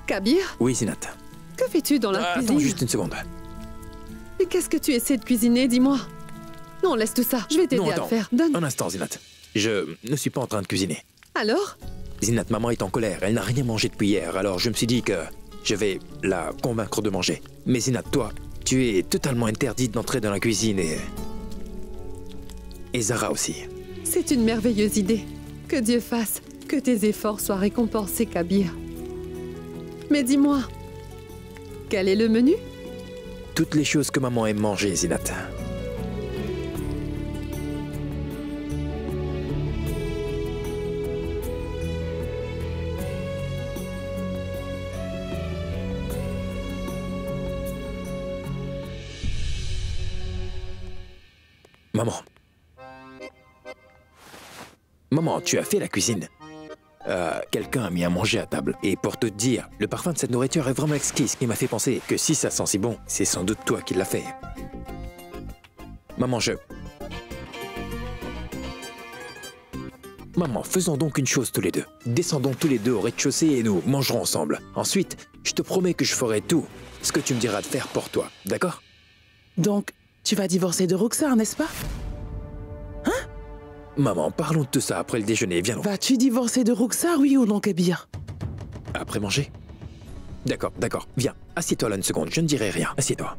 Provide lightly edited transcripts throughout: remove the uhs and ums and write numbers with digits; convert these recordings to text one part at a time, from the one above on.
Kabir, Oui, Zinat. que fais-tu dans la cuisine? Attends juste une seconde. Mais qu'est-ce que tu essaies de cuisiner, dis-moi? Non, laisse tout ça, je vais t'aider à le faire. Donne. Un instant, Zinat. Je ne suis pas en train de cuisiner. Alors? Zinat, maman est en colère. Elle n'a rien mangé depuis hier, alors je me suis dit que je vais la convaincre de manger. Mais Zinat, toi, tu es totalement interdite d'entrer dans la cuisine et Zara aussi. C'est une merveilleuse idée. Que Dieu fasse que tes efforts soient récompensés, Kabir. Mais dis-moi, quel est le menu? Toutes les choses que maman aime manger, Zinat. Maman. Maman, tu as fait la cuisine. Quelqu'un a mis à manger à table. Et pour te dire, le parfum de cette nourriture est vraiment exquis, ce qui m'a fait penser que si ça sent si bon, c'est sans doute toi qui l'as fait. Maman, Maman, faisons donc une chose tous les deux. Descendons tous les deux au rez-de-chaussée et nous mangerons ensemble. Ensuite, je te promets que je ferai tout ce que tu me diras de faire pour toi, d'accord? Donc, tu vas divorcer de Rukhsar, n'est-ce pas? Maman, parlons de tout ça après le déjeuner, viens donc. Vas-tu divorcer de Rukhsar, oui ou non, Kabir? Après manger? D'accord, d'accord, viens, assieds-toi là une seconde, je ne dirai rien, assieds-toi.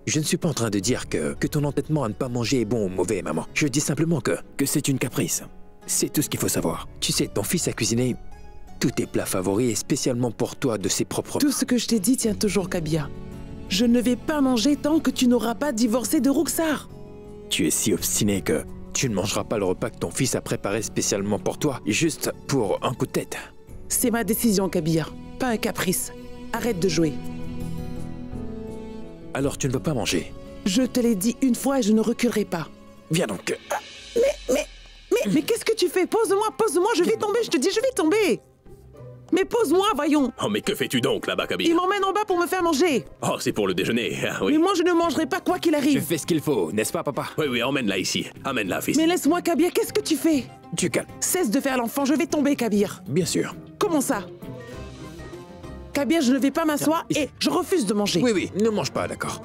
Je ne suis pas en train de dire que ton entêtement à ne pas manger est bon ou mauvais, maman. Je dis simplement que c'est une caprice. C'est tout ce qu'il faut savoir. Tu sais, ton fils a cuisiné tous tes plats favoris et spécialement pour toi de ses propres mains. Tout ce que je t'ai dit tient toujours, Kabir. Je ne vais pas manger tant que tu n'auras pas divorcé de Rukhsar. Tu es si obstiné que tu ne mangeras pas le repas que ton fils a préparé spécialement pour toi, juste pour un coup de tête. C'est ma décision, Kabir, pas un caprice. Arrête de jouer. Alors tu ne veux pas manger? Je te l'ai dit une fois et je ne reculerai pas. Viens donc. Mais qu'est-ce que tu fais? Pose-moi, je vais tomber, je te dis, je vais tomber. Mais pose-moi, voyons. Oh, mais que fais-tu donc là-bas, Kabir? Il m'emmène en bas pour me faire manger. Oh, c'est pour le déjeuner, ah, oui. Mais moi, je ne mangerai pas quoi qu'il Je arrive. fais ce qu'il faut, n'est-ce pas, papa? Oui, oui, emmène-la ici. Amène-la, fils. Mais laisse-moi, Kabir, qu'est-ce que tu fais? Tu calmes. Cesse de faire l'enfant, je vais tomber, Kabir. Bien sûr. Comment ça? Kabir, je ne vais pas m'asseoir et je refuse de manger. Oui, oui, ne mange pas, d'accord.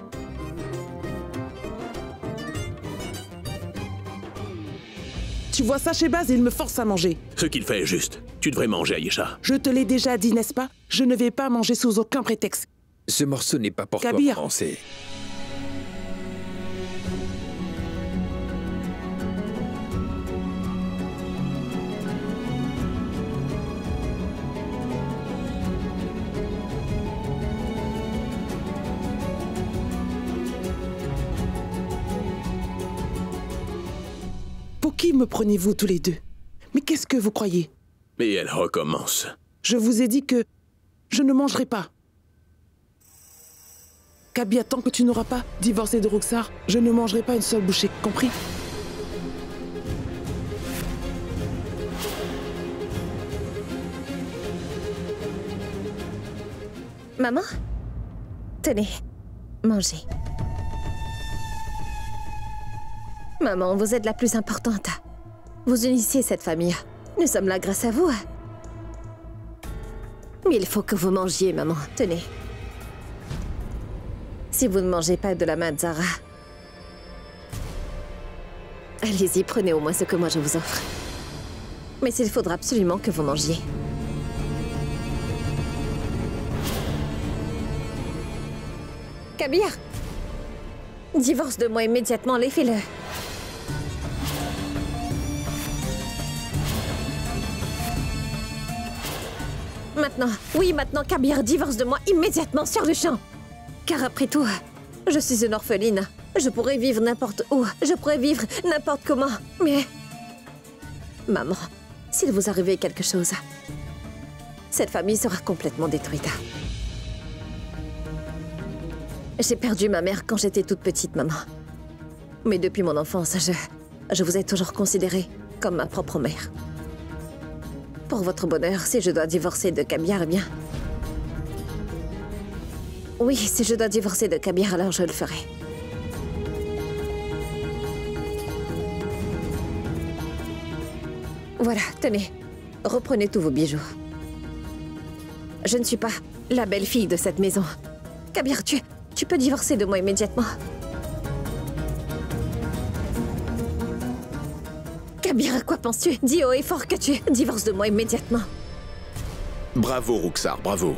Tu vois ça chez Baz, il me force à manger. Ce qu'il fait est juste. Tu devrais manger, Aïcha. Je te l'ai déjà dit, n'est-ce pas? Je ne vais pas manger sous aucun prétexte. Ce morceau n'est pas pour Kabir. toi, maman, c'est... Pour qui me prenez-vous tous les deux? Mais qu'est-ce que vous croyez? Mais elle recommence. Je vous ai dit que je ne mangerai pas. Kabir, tant que tu n'auras pas divorcé de Rukhsar, je ne mangerai pas une seule bouchée, compris? Maman? Tenez, mangez. Maman, vous êtes la plus importante. Vous unissez cette famille. Nous sommes là grâce à vous. Mais il faut que vous mangiez, maman. Tenez. Si vous ne mangez pas de la main de Zara, allez-y, prenez au moins ce que moi je vous offre. Mais il faudra absolument que vous mangiez. Kabir! Divorce de moi immédiatement, les fais-le. Maintenant, oui, maintenant, Kabir, divorce de moi immédiatement, sur le champ. Car après tout, je suis une orpheline. Je pourrais vivre n'importe où, je pourrais vivre n'importe comment. Mais... Maman, s'il vous arrivait quelque chose, cette famille sera complètement détruite. J'ai perdu ma mère quand j'étais toute petite, maman. Mais depuis mon enfance, je vous ai toujours considérée comme ma propre mère. Pour votre bonheur, si je dois divorcer de Kabir, eh bien... Oui, si je dois divorcer de Kabir, alors je le ferai. Voilà, tenez. Reprenez tous vos bijoux. je ne suis pas la belle-fille de cette maison. Kabir, tu peux divorcer de moi immédiatement. Kabir, à quoi penses-tu? Dis haut et fort que tu divorces de moi immédiatement. Bravo, Ruxar, bravo.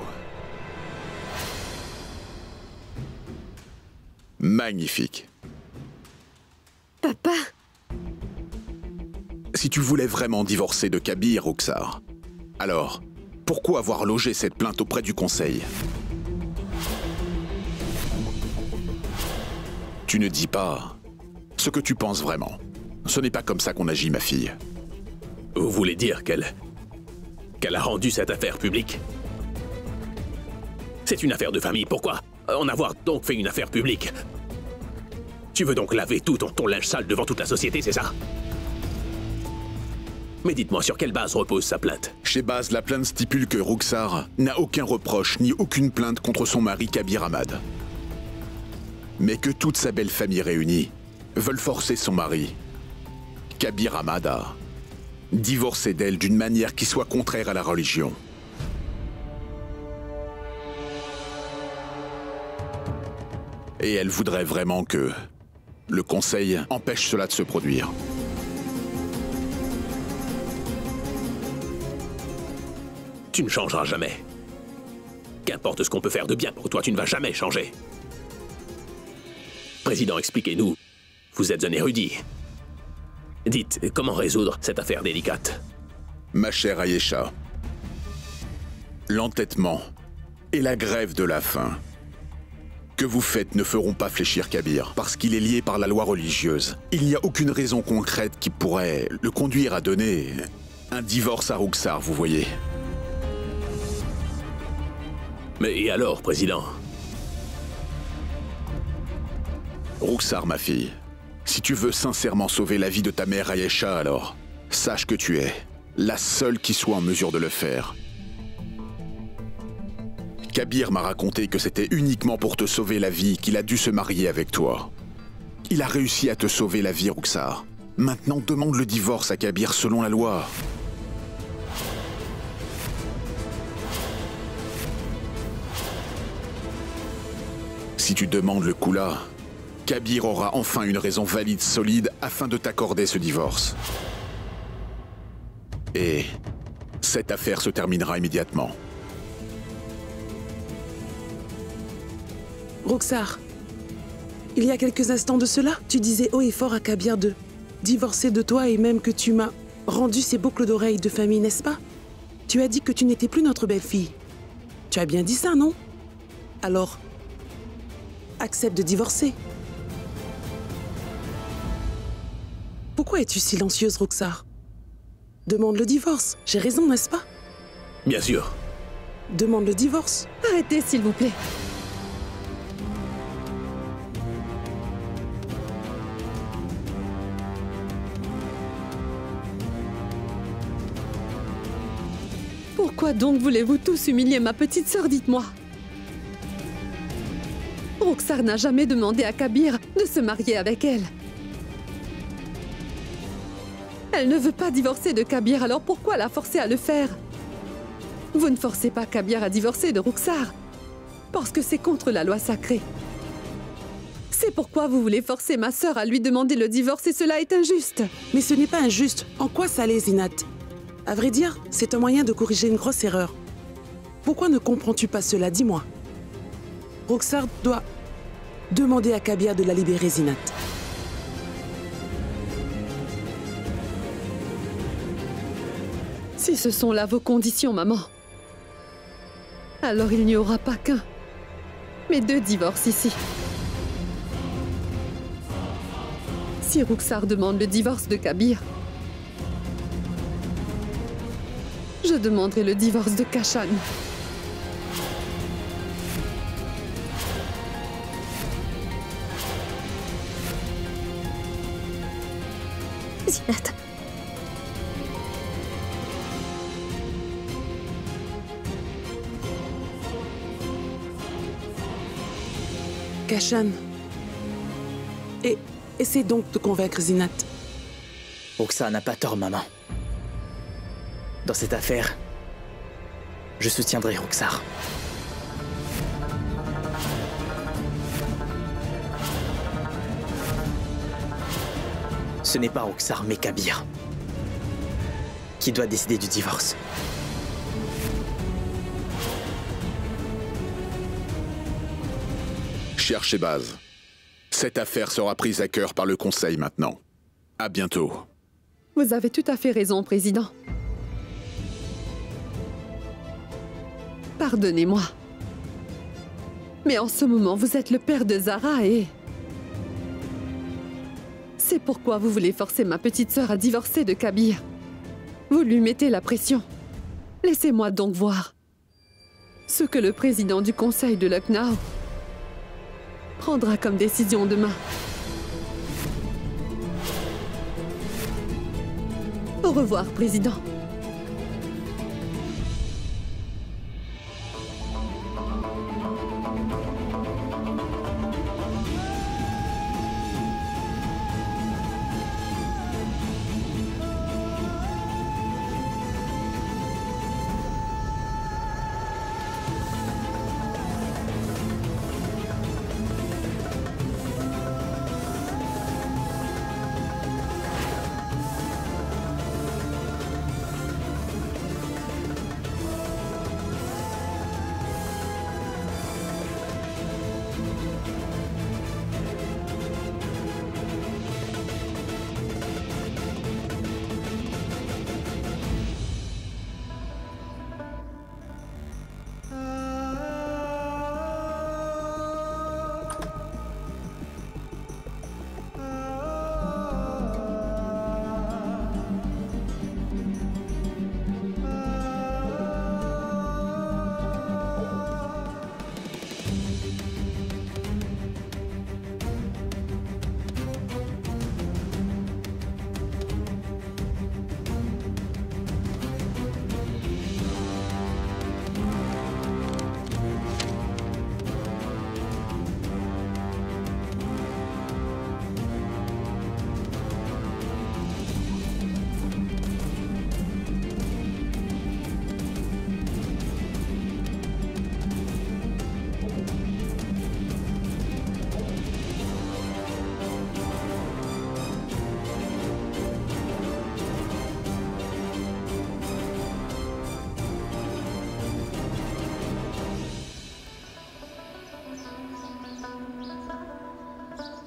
Magnifique. Papa? Si tu voulais vraiment divorcer de Kabir, Ruxar, alors pourquoi avoir logé cette plainte auprès du conseil? Tu ne dis pas ce que tu penses vraiment. Ce n'est pas comme ça qu'on agit, ma fille. Vous voulez dire qu'elle a rendu cette affaire publique? C'est une affaire de famille, pourquoi en avoir donc fait une affaire publique? Tu veux donc laver tout ton linge sale devant toute la société, c'est ça? Mais dites-moi, sur quelle base repose sa plainte? Chez Baz, la plainte stipule que Ruxar n'a aucun reproche ni aucune plainte contre son mari Kabir Ahmad. Mais que toute sa belle famille réunie veulent forcer son mari, Kabir Ahmad, à divorcer d'elle d'une manière qui soit contraire à la religion. Et elle voudrait vraiment que le conseil empêche cela de se produire. Tu ne changeras jamais. Qu'importe ce qu'on peut faire de bien pour toi, tu ne vas jamais changer. Président, expliquez-nous. Vous êtes un érudit. Dites, comment résoudre cette affaire délicate? Ma chère Ayesha, l'entêtement et la grève de la faim que vous faites ne feront pas fléchir Kabir, parce qu'il est lié par la loi religieuse. Il n'y a aucune raison concrète qui pourrait le conduire à donner un divorce à Ruxar, vous voyez. Mais et alors, Président? Ruxar, ma fille, si tu veux sincèrement sauver la vie de ta mère Ayesha, alors sache que tu es la seule qui soit en mesure de le faire. Kabir m'a raconté que c'était uniquement pour te sauver la vie qu'il a dû se marier avec toi. Il a réussi à te sauver la vie, Ruxar. Maintenant, demande le divorce à Kabir selon la loi. Si tu demandes le Kula, Kabir aura enfin une raison valide, solide, afin de t'accorder ce divorce. Et cette affaire se terminera immédiatement. Ruxar, il y a quelques instants de cela, tu disais haut et fort à Kabir de divorcer de toi et même que tu m'as rendu ces boucles d'oreilles de famille, n'est-ce pas? Tu as dit que tu n'étais plus notre belle-fille. Tu as bien dit ça, non? Alors, accepte de divorcer. Pourquoi es-tu silencieuse, Ruxar? Demande le divorce. J'ai raison, n'est-ce pas? Bien sûr. Demande le divorce. Arrêtez, s'il vous plaît. Pourquoi donc voulez-vous tous humilier ma petite sœur, dites-moi? Ruxar n'a jamais demandé à Kabir de se marier avec elle. Elle ne veut pas divorcer de Kabir, alors pourquoi la forcer à le faire? Vous ne forcez pas Kabir à divorcer de Ruxar, parce que c'est contre la loi sacrée. C'est pourquoi vous voulez forcer ma sœur à lui demander le divorce et cela est injuste. Mais ce n'est pas injuste. En quoi ça l'est, Zinat? À vrai dire, c'est un moyen de corriger une grosse erreur. Pourquoi ne comprends-tu pas cela? Dis-moi. Ruxar doit demander à Kabir de la libérer, Zinat. Si ce sont là vos conditions, maman, alors il n'y aura pas qu'un, mais 2 divorces ici. Si Ruxar demande le divorce de Kabir, je demanderai le divorce de Kashan. Zinat. Kashan. Et essaie donc de convaincre Zinat. Ruxar n'a pas tort, maman. Dans cette affaire, Je soutiendrai Roxar. Ce n'est pas Roxar, mais Kabir qui doit décider du divorce. Cher Shehbaz, cette affaire sera prise à cœur par le Conseil maintenant. À bientôt. Vous avez tout à fait raison, Président. Pardonnez-moi. Mais en ce moment, vous êtes le père de Zara et... C'est pourquoi vous voulez forcer ma petite sœur à divorcer de Kabir. Vous lui mettez la pression. Laissez-moi donc voir ce que le président du conseil de Lucknow prendra comme décision demain. Au revoir, Président.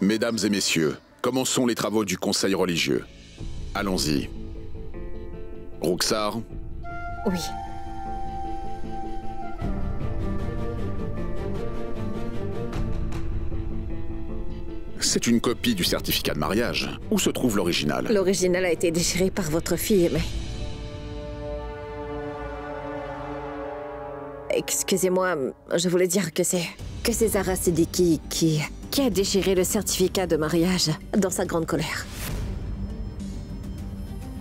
Mesdames et messieurs, commençons les travaux du Conseil religieux. Allons-y. Roxar, Oui. c'est une copie du certificat de mariage. Où se trouve l'original? L'original a été déchiré par votre fille, mais... Excusez-moi, je voulais dire que c'est Zara Siddiqui qui a déchiré le certificat de mariage dans sa grande colère.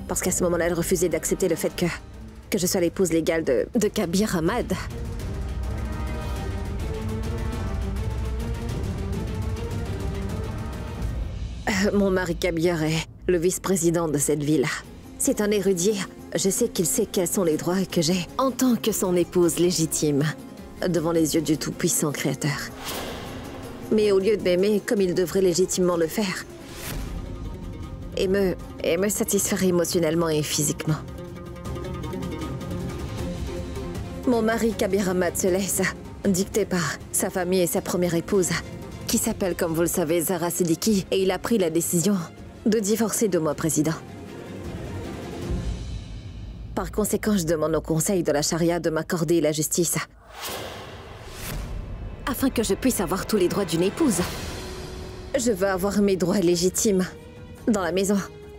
Parce qu'à ce moment-là, elle refusait d'accepter le fait que je sois l'épouse légale de Kabir Ahmad. Mon mari Kabir est le vice-président de cette ville. C'est un érudit. Je sais qu'il sait quels sont les droits que j'ai en tant que son épouse légitime, devant les yeux du tout-puissant Créateur. Mais au lieu de m'aimer comme il devrait légitimement le faire, et me satisfaire émotionnellement et physiquement. Mon mari Kabir Ahmad se laisse dicter par sa famille et sa première épouse, qui s'appelle, comme vous le savez, Zara Siddiqui, et il a pris la décision de divorcer de moi, président. Par conséquent, je demande au conseil de la charia de m'accorder la justice, afin que je puisse avoir tous les droits d'une épouse. Je veux avoir mes droits légitimes, dans la maison,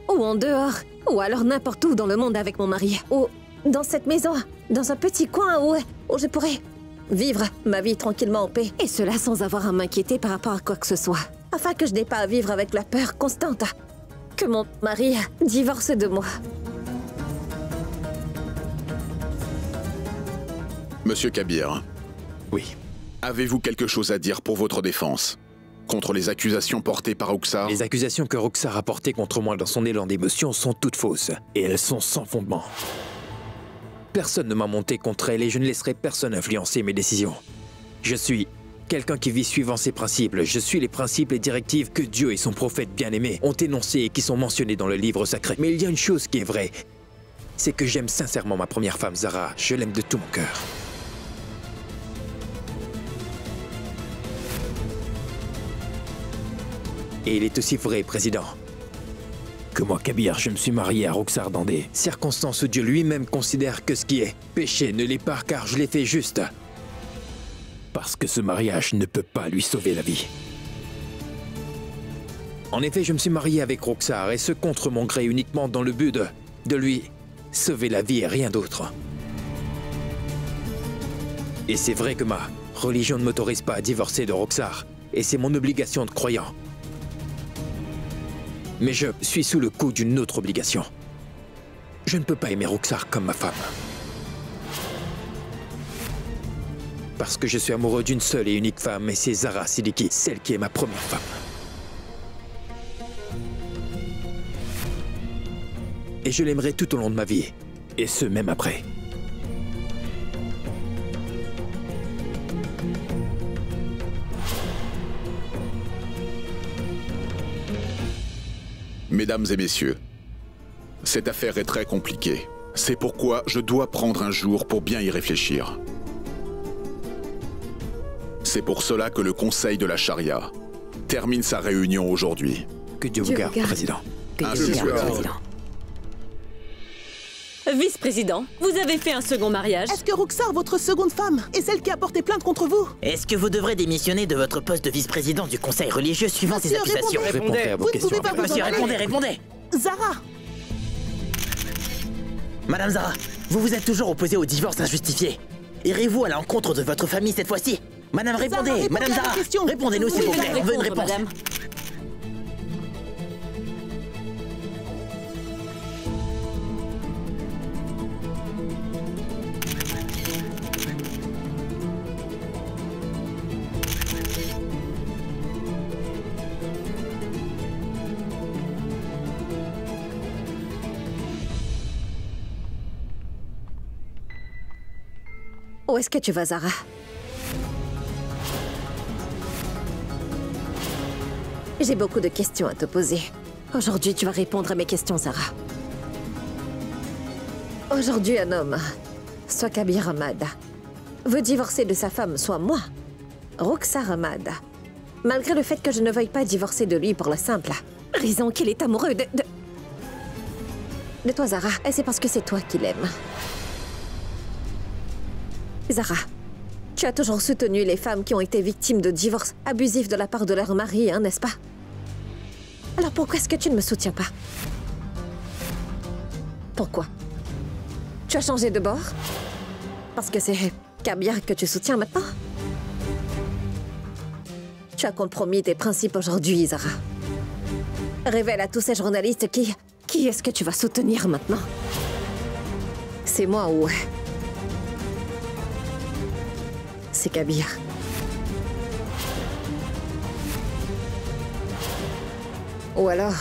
ou en dehors, ou alors n'importe où dans le monde avec mon mari, ou dans cette maison, dans un petit coin où je pourrais vivre ma vie tranquillement en paix, et cela sans avoir à m'inquiéter par rapport à quoi que ce soit, afin que je n'ai pas à vivre avec la peur constante que mon mari divorce de moi. Monsieur Kabir, Oui. avez-vous quelque chose à dire pour votre défense contre les accusations portées par Roxar? Les accusations que Roxar a portées contre moi dans son élan d'émotion sont toutes fausses. Et elles sont sans fondement. Personne ne m'a monté contre elle et je ne laisserai personne influencer mes décisions. Je suis quelqu'un qui vit suivant ses principes. Je suis les principes et directives que Dieu et son prophète bien-aimé ont énoncés et qui sont mentionnés dans le livre sacré. Mais il y a une chose qui est vraie, c'est que j'aime sincèrement ma première femme, Zara. Je l'aime de tout mon cœur. Et il est aussi vrai, Président, que moi, Kabir, je me suis marié à Roxar dans des circonstances où Dieu lui-même considère que ce qui est péché ne l'est pas, car je l'ai fait juste. Parce que ce mariage ne peut pas lui sauver la vie. En effet, je me suis marié avec Roxar, et ce contre mon gré, uniquement dans le but de lui sauver la vie et rien d'autre. Et c'est vrai que ma religion ne m'autorise pas à divorcer de Roxar, et c'est mon obligation de croyant. Mais je suis sous le coup d'une autre obligation. Je ne peux pas aimer Roxar comme ma femme. Parce que je suis amoureux d'une seule et unique femme, et c'est Zara Siddiqui, celle qui est ma première femme. Et je l'aimerai tout au long de ma vie, et ce même après. Mesdames et messieurs, cette affaire est très compliquée. C'est pourquoi je dois prendre un jour pour bien y réfléchir. C'est pour cela que le Conseil de la Charia termine sa réunion aujourd'hui. Que Dieu vous garde, Président. Que Dieu vous garde, Président. Vice-président, vous avez fait un second mariage. Est-ce que Roxar, votre seconde femme, est celle qui a porté plainte contre vous? Est-ce que vous devrez démissionner de votre poste de vice-président du conseil religieux suivant ces accusations? Répondez à vos questions. Vous ne pouvez pas Monsieur, répondez. Zara! Madame Zara, vous vous êtes toujours opposée au divorce injustifié. Irez-vous à l'encontre de votre famille cette fois-ci? Madame, répondez. Zara, Madame Zara, répondez-nous s'il vous plaît. On veut une réponse. Madame. Où est-ce que tu vas, Zara? J'ai beaucoup de questions à te poser. Aujourd'hui, tu vas répondre à mes questions, Zara. Aujourd'hui, un homme, soit Kabir Ahmad, veut divorcer de sa femme, soit moi, Roxar Ahmad. Malgré le fait que je ne veuille pas divorcer de lui pour la simple raison qu'il est amoureux de toi, Zara. Et c'est parce que c'est toi qu'il aime. Zara, tu as toujours soutenu les femmes qui ont été victimes de divorces abusifs de la part de leur mari, hein, n'est-ce pas? Alors pourquoi est-ce que tu ne me soutiens pas? Pourquoi? Tu as changé de bord? Parce que c'est Kabir que tu soutiens maintenant? Tu as compromis tes principes aujourd'hui, Zara. Révèle à tous ces journalistes qui est-ce que tu vas soutenir maintenant? C'est moi ou... c'est Kabir. Ou alors,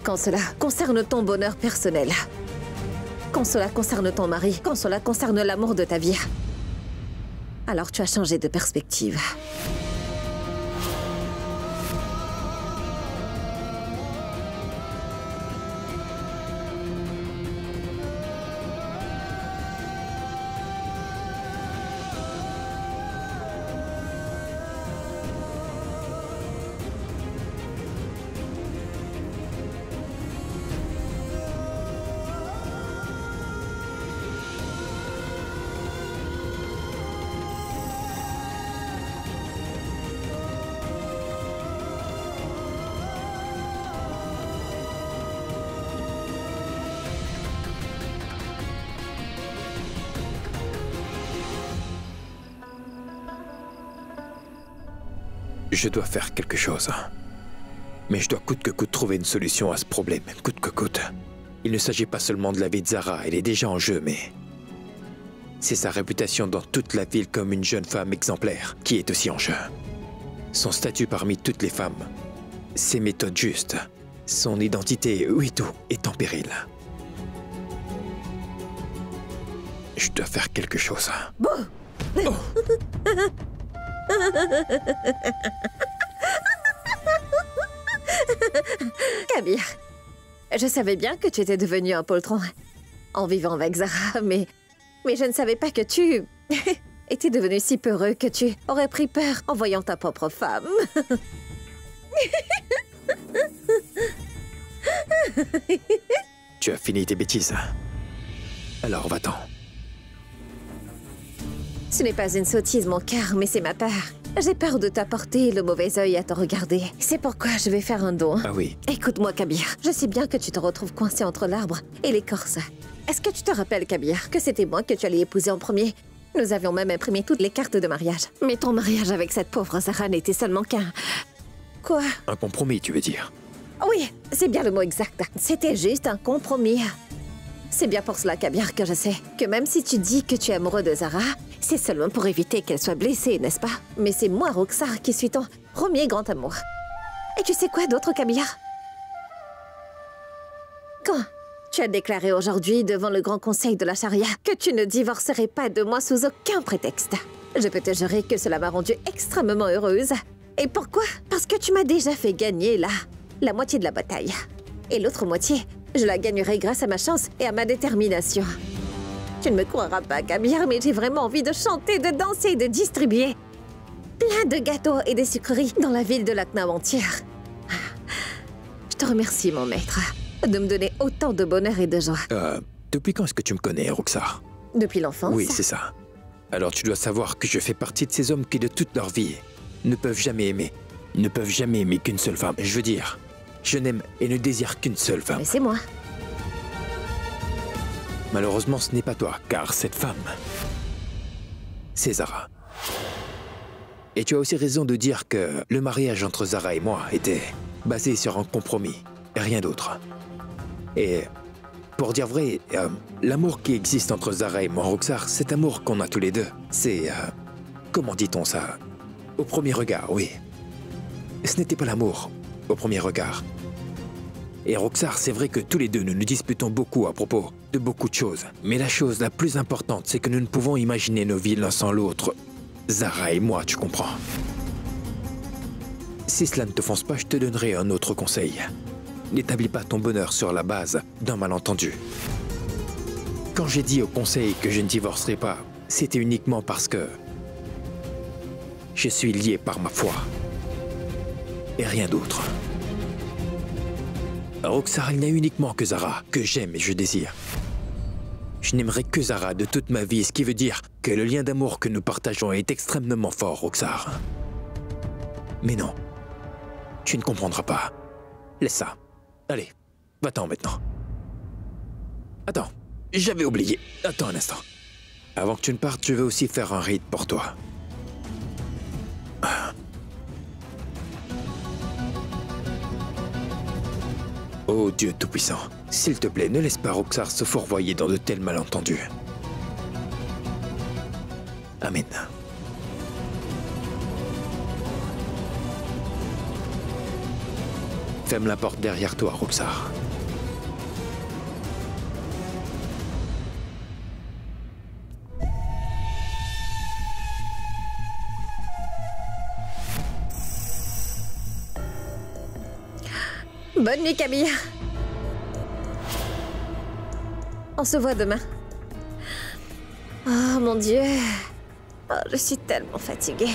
quand cela concerne ton bonheur personnel, quand cela concerne ton mari, quand cela concerne l'amour de ta vie, alors tu as changé de perspective. Je dois faire quelque chose. Mais je dois coûte que coûte trouver une solution à ce problème, coûte que coûte. Il ne s'agit pas seulement de la vie de Zara, elle est déjà en jeu, mais... c'est sa réputation dans toute la ville comme une jeune femme exemplaire qui est aussi en jeu. Son statut parmi toutes les femmes, ses méthodes justes, son identité, oui tout, est en péril. Je dois faire quelque chose. Bon. Kabir, je savais bien que tu étais devenu un poltron en vivant avec Zara, mais je ne savais pas que tu étais devenu si peureux que tu aurais pris peur en voyant ta propre femme. Tu as fini tes bêtises. Alors va-t'en. Ce n'est pas une sottise, mon cœur, mais c'est ma peur. J'ai peur de t'apporter le mauvais œil à te regarder. C'est pourquoi je vais faire un don. Ah oui. Écoute-moi, Kabir. Je sais bien que tu te retrouves coincé entre l'arbre et l'écorce. Est-ce que tu te rappelles, Kabir, que c'était moi que tu allais épouser en premier? Nous avions même imprimé toutes les cartes de mariage. Mais ton mariage avec cette pauvre Zara n'était seulement qu'un... Quoi? Un compromis, tu veux dire? Oui, c'est bien le mot exact. C'était juste un compromis. C'est bien pour cela, Kabir, que je sais que même si tu dis que tu es amoureux de Zara, c'est seulement pour éviter qu'elle soit blessée, n'est-ce pas? Mais c'est moi, Roxar, qui suis ton premier grand amour. Et tu sais quoi d'autre, Kabir? Quand tu as déclaré aujourd'hui devant le Grand Conseil de la Charia que tu ne divorcerais pas de moi sous aucun prétexte, je peux te jurer que cela m'a rendue extrêmement heureuse. Et pourquoi? Parce que tu m'as déjà fait gagner, là, la moitié de la bataille. Et l'autre moitié, je la gagnerai grâce à ma chance et à ma détermination. Tu ne me croiras pas, Kabir, mais j'ai vraiment envie de chanter, de danser et de distribuer plein de gâteaux et des sucreries dans la ville de Lucknow entière. Je te remercie, mon maître, de me donner autant de bonheur et de joie. Depuis quand est-ce que tu me connais, Roxar? Depuis l'enfance? Oui, c'est ça. Alors tu dois savoir que je fais partie de ces hommes qui, de toute leur vie, ne peuvent jamais aimer. Ne peuvent jamais aimer qu'une seule femme. Je veux dire, je n'aime et ne désire qu'une seule femme. Mais c'est moi. Malheureusement, ce n'est pas toi, car cette femme, c'est Zara. Et tu as aussi raison de dire que le mariage entre Zara et moi était basé sur un compromis, et rien d'autre. Et pour dire vrai, l'amour qui existe entre Zara et moi, Roxar, cet amour qu'on a tous les deux, c'est... comment dit-on ça? Au premier regard, oui. Ce n'était pas l'amour, au premier regard. Et Roxar, c'est vrai que tous les deux, nous nous disputons beaucoup à propos de beaucoup de choses. Mais la chose la plus importante, c'est que nous ne pouvons imaginer nos vies l'un sans l'autre. Zara et moi, tu comprends? Si cela ne te fonce pas, je te donnerai un autre conseil. N'établis pas ton bonheur sur la base d'un malentendu. Quand j'ai dit au conseil que je ne divorcerai pas, c'était uniquement parce que je suis lié par ma foi. Et rien d'autre. Roxar, il n'y a uniquement que Zara, que j'aime et je désire. Je n'aimerai que Zara de toute ma vie, ce qui veut dire que le lien d'amour que nous partageons est extrêmement fort, Roxar. Mais non, tu ne comprendras pas. Laisse ça. Allez, va-t'en maintenant. Attends, j'avais oublié. Attends un instant. Avant que tu ne partes, je vais aussi faire un rite pour toi. Oh Dieu Tout-Puissant, s'il te plaît, ne laisse pas Roxar se fourvoyer dans de tels malentendus. Amen. Ferme la porte derrière toi, Roxar. Bonne nuit, Kabir. On se voit demain. Oh, mon Dieu. Oh, je suis tellement fatiguée.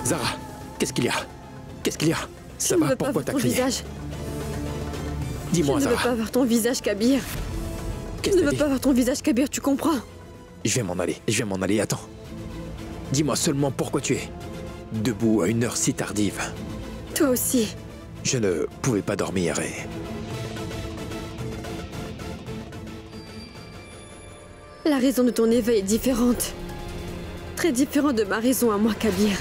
Zara, qu'est-ce qu'il y a? Qu'est-ce qu'il y a? Ça Je ne va, veux pas pourquoi voir t'as ton crié? visage. Dis-moi, Je ne veux Zara, pas voir ton visage, Kabir. Je qu'est-ce que ne t'as veux dit? pas voir ton visage, Kabir, tu comprends? Je vais m'en aller, attends. Dis-moi seulement pourquoi tu es debout à une heure si tardive. Toi aussi. Je ne pouvais pas dormir et... La raison de ton éveil est différente. Très différente de ma raison à moi, Kabir.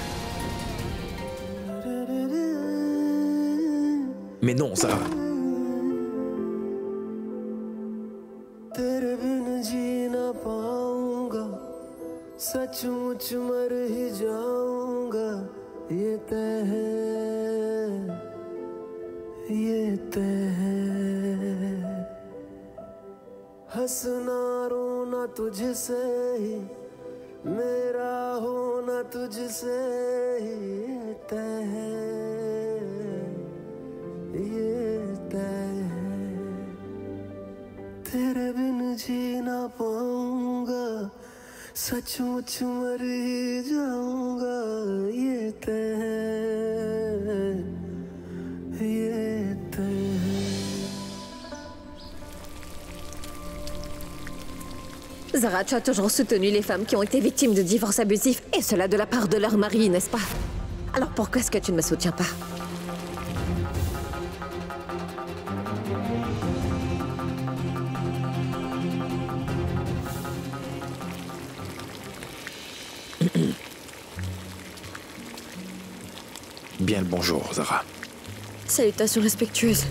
Mais non, Zara. तेरे बिन जी ना पाऊंगा सचमुच मर ही जाऊंगा ये तय है हंसना रोना तुझसे ही मेरा होना तुझसे ही तय है ये तय है तेरे बिन जी ना पाऊंगा सचमुच मर ही जाऊंगा ये तय है ये तय है Zara, tu as toujours soutenu les femmes qui ont été victimes de divorces abusifs, et cela de la part de leur mari, n'est-ce pas? Alors pourquoi est-ce que tu ne me soutiens pas? Bien le bonjour, Zara. Salutations respectueuses.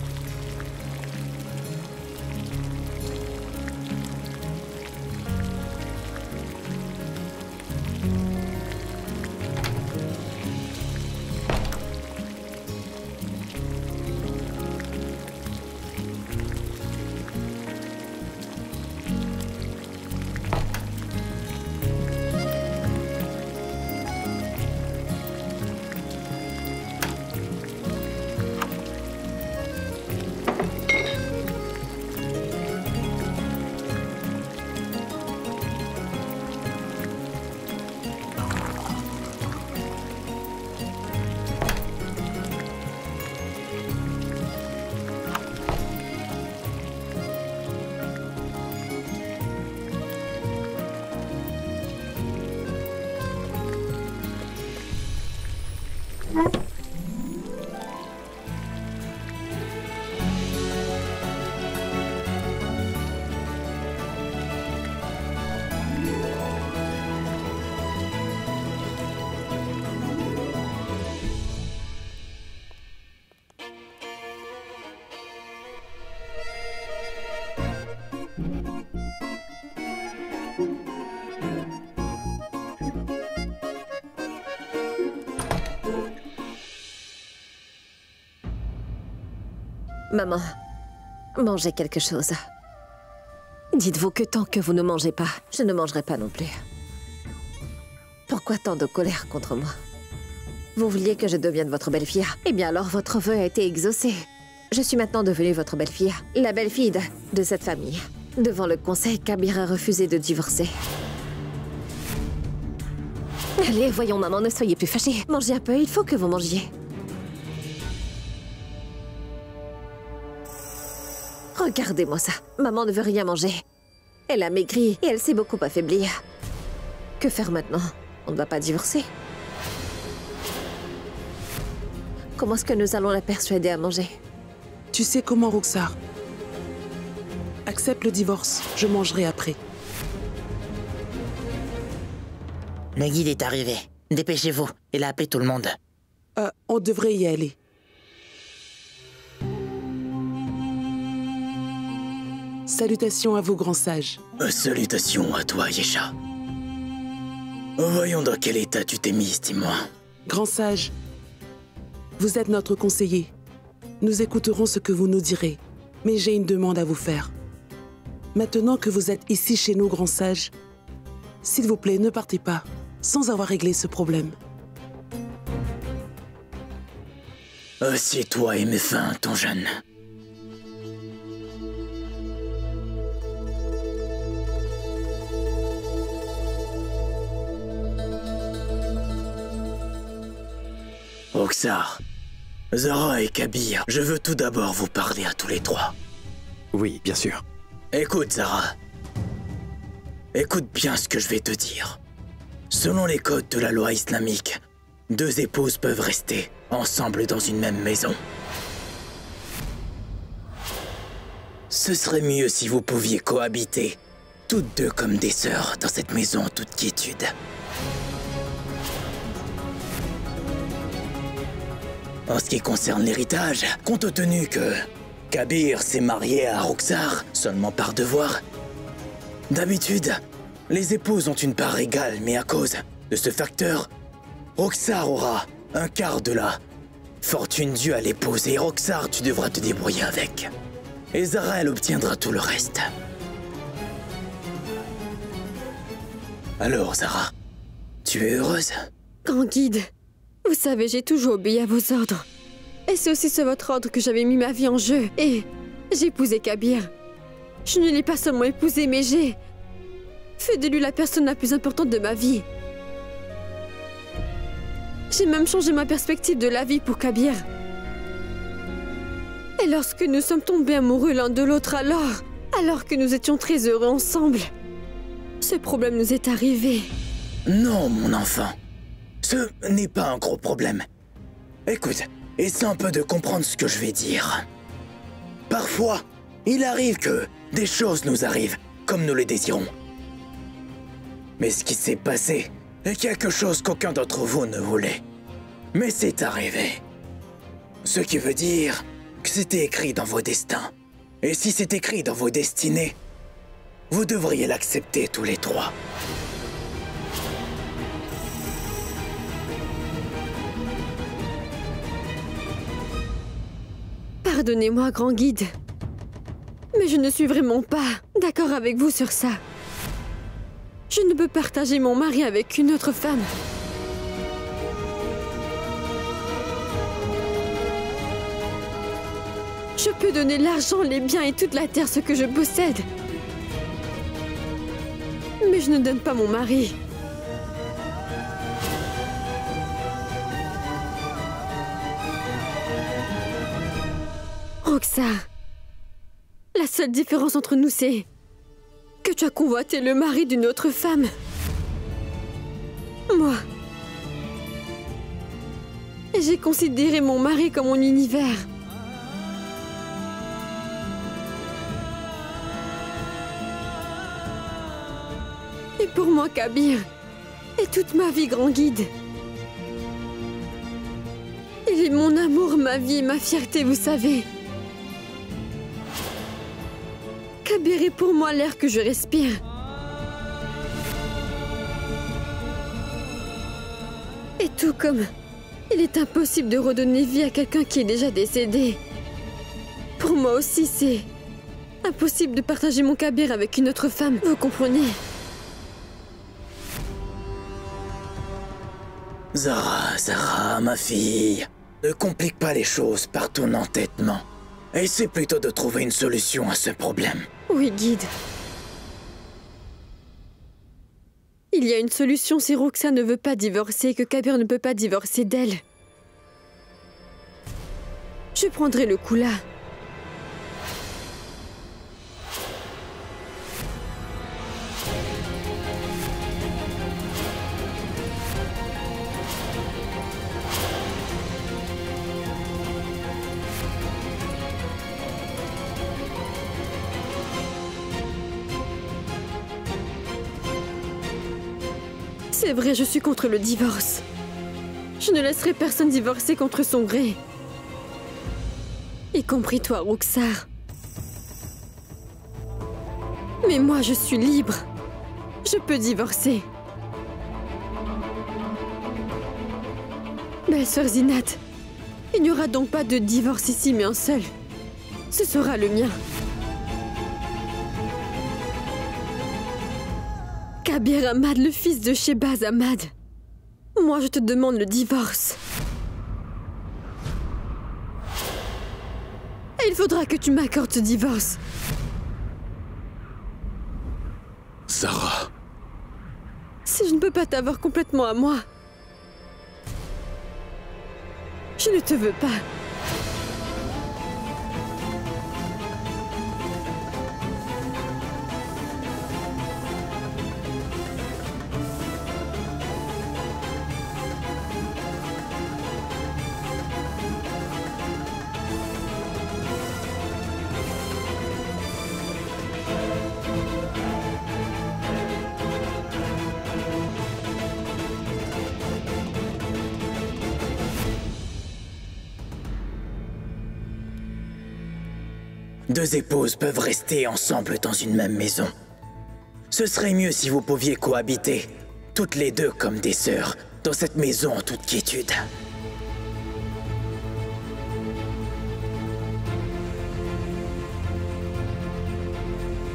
Maman, mangez quelque chose. Dites-vous que tant que vous ne mangez pas, je ne mangerai pas non plus. Pourquoi tant de colère contre moi? Vous vouliez que je devienne votre belle-fille? Eh bien alors votre vœu a été exaucé. Je suis maintenant devenue votre belle-fille, la belle-fille de cette famille. Devant le conseil, Kabir a refusé de divorcer. Allez, voyons maman, ne soyez plus fâchée. Mangez un peu, il faut que vous mangiez. Regardez-moi ça. Maman ne veut rien manger. Elle a maigri et elle s'est beaucoup affaiblie. Que faire maintenant? On ne va pas divorcer. Comment est-ce que nous allons la persuader à manger? Tu sais comment, Rukhsar? Accepte le divorce, je mangerai après. Le guide est arrivé. Dépêchez-vous, il a appelé tout le monde. On devrait y aller. Salutations à vous, grands sages. Salutations à toi, Yesha. Voyons dans quel état tu t'es mise, dis-moi. Grand sage, vous êtes notre conseiller. Nous écouterons ce que vous nous direz. Mais j'ai une demande à vous faire. Maintenant que vous êtes ici chez nous, grand sage, s'il vous plaît, ne partez pas sans avoir réglé ce problème. Assieds-toi et mets fin à ton jeûne. Roxar, Zara et Kabir, je veux tout d'abord vous parler à tous les trois. Oui, bien sûr. Écoute, Zara. Écoute bien ce que je vais te dire. Selon les codes de la loi islamique, 2 épouses peuvent rester ensemble dans une même maison. Ce serait mieux si vous pouviez cohabiter, toutes 2 comme des sœurs, dans cette maison en toute quiétude. En ce qui concerne l'héritage, compte tenu que Kabir s'est marié à Roxar seulement par devoir, d'habitude, les épouses ont une part égale, mais à cause de ce facteur, Roxar aura un quart de la fortune due à l'épouse et Roxar, tu devras te débrouiller avec. Et Zara, elle obtiendra tout le reste. Alors, Zara, tu es heureuse? Grand guide, vous savez, j'ai toujours obéi à vos ordres. Et c'est aussi sur votre ordre que j'avais mis ma vie en jeu. Et j'ai épousé Kabir. Je ne l'ai pas seulement épousé, mais j'ai fait de lui la personne la plus importante de ma vie. J'ai même changé ma perspective de la vie pour Kabir. Et lorsque nous sommes tombés amoureux l'un de l'autre alors que nous étions très heureux ensemble, ce problème nous est arrivé. Non, mon enfant. Ce n'est pas un gros problème. Écoute, essaie un peu de comprendre ce que je vais dire. Parfois, il arrive que des choses nous arrivent comme nous les désirons. Mais ce qui s'est passé est quelque chose qu'aucun d'entre vous ne voulait. Mais c'est arrivé. Ce qui veut dire que c'était écrit dans vos destins. Et si c'est écrit dans vos destinées, vous devriez l'accepter tous les 3. Pardonnez-moi, grand guide. Mais je ne suis vraiment pas d'accord avec vous sur ça. Je ne peux partager mon mari avec une autre femme. Je peux donner l'argent, les biens et toute la terre, ce que je possède. Mais je ne donne pas mon mari. Roxar, la seule différence entre nous, c'est que tu as convoité le mari d'une autre femme. Moi, j'ai considéré mon mari comme mon univers. Et pour moi, Kabir est toute ma vie, grand guide. Il est mon amour, ma vie et ma fierté, vous savez. Kabir est pour moi l'air que je respire. Et tout comme il est impossible de redonner vie à quelqu'un qui est déjà décédé, pour moi aussi c'est impossible de partager mon Kabir avec une autre femme, vous comprenez? Zara, ma fille, ne complique pas les choses par ton entêtement. Essaie plutôt de trouver une solution à ce problème. Oui, guide. Il y a une solution si Roxar ne veut pas divorcer et que Kabir ne peut pas divorcer d'elle. Je prendrai le coup là. C'est vrai, je suis contre le divorce. Je ne laisserai personne divorcer contre son gré. Y compris toi, Roxar. Mais moi, je suis libre. Je peux divorcer. Belle-sœur Zinat, il n'y aura donc pas de divorce ici, mais un seul. Ce sera le mien. Kabir Ahmad, le fils de Shehbaz Ahmad. Moi, je te demande le divorce. Et il faudra que tu m'accordes ce divorce. Zara. Si je ne peux pas t'avoir complètement à moi, Je ne te veux pas. Deux épouses peuvent rester ensemble dans une même maison. Ce serait mieux si vous pouviez cohabiter, toutes les deux comme des sœurs, dans cette maison en toute quiétude.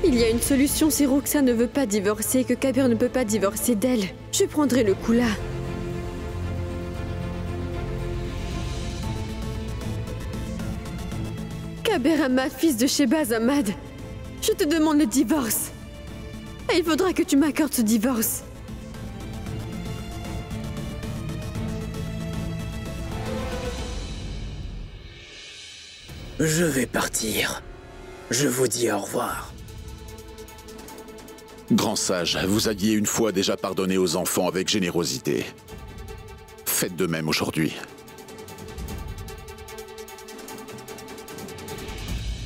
Il y a une solution si Roxa ne veut pas divorcer, que Kabir ne peut pas divorcer d'elle. Je prendrai le coup là. Kabir Ahmad, fils de Shehbaz Ahmad, je te demande le divorce. Et il faudra que tu m'accordes ce divorce. Je vais partir. Je vous dis au revoir. Grand sage, vous aviez une fois déjà pardonné aux enfants avec générosité. Faites de même aujourd'hui.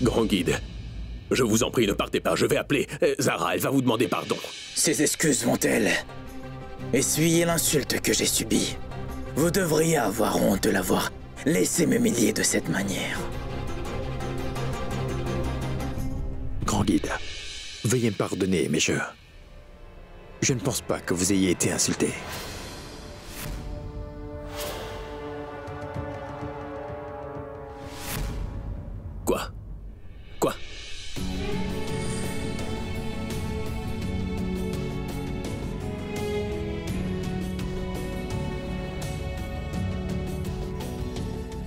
Grand guide, je vous en prie, ne partez pas, je vais appeler Zara, elle va vous demander pardon. Ces excuses vont-elles essuyer l'insulte que j'ai subie? Vous devriez avoir honte de l'avoir laissé m'humilier de cette manière. Grand guide, veuillez me pardonner, mais je ne pense pas que vous ayez été insulté. Quoi? Quoi?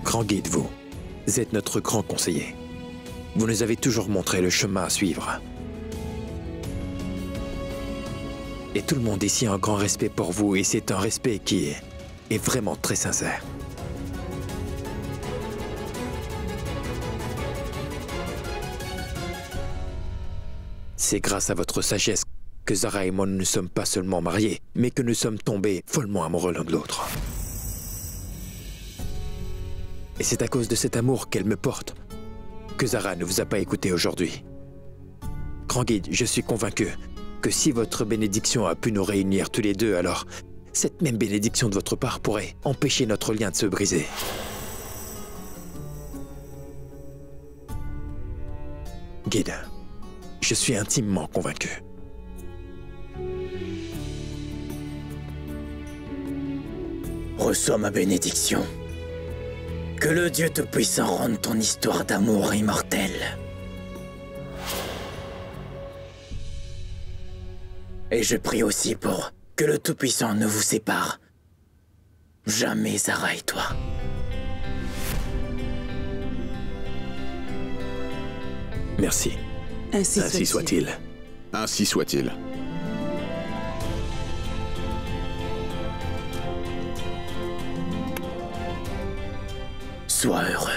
Grand guide, vous êtes notre grand conseiller. Vous nous avez toujours montré le chemin à suivre. Et tout le monde ici a un grand respect pour vous, et c'est un respect qui est vraiment très sincère. C'est grâce à votre sagesse que Zara et moi ne sommes pas seulement mariés, mais que nous sommes tombés follement amoureux l'un de l'autre. Et c'est à cause de cet amour qu'elle me porte que Zara ne vous a pas écouté aujourd'hui. Grand guide, je suis convaincu que si votre bénédiction a pu nous réunir tous les deux, alors cette même bénédiction de votre part pourrait empêcher notre lien de se briser. Guide, je suis intimement convaincu. Reçois ma bénédiction. Que le Dieu Tout-Puissant rende ton histoire d'amour immortelle. Et je prie aussi pour que le Tout-Puissant ne vous sépare jamais, Zara et toi. Merci. Ainsi soit-il. Ainsi soit-il. Sois heureux.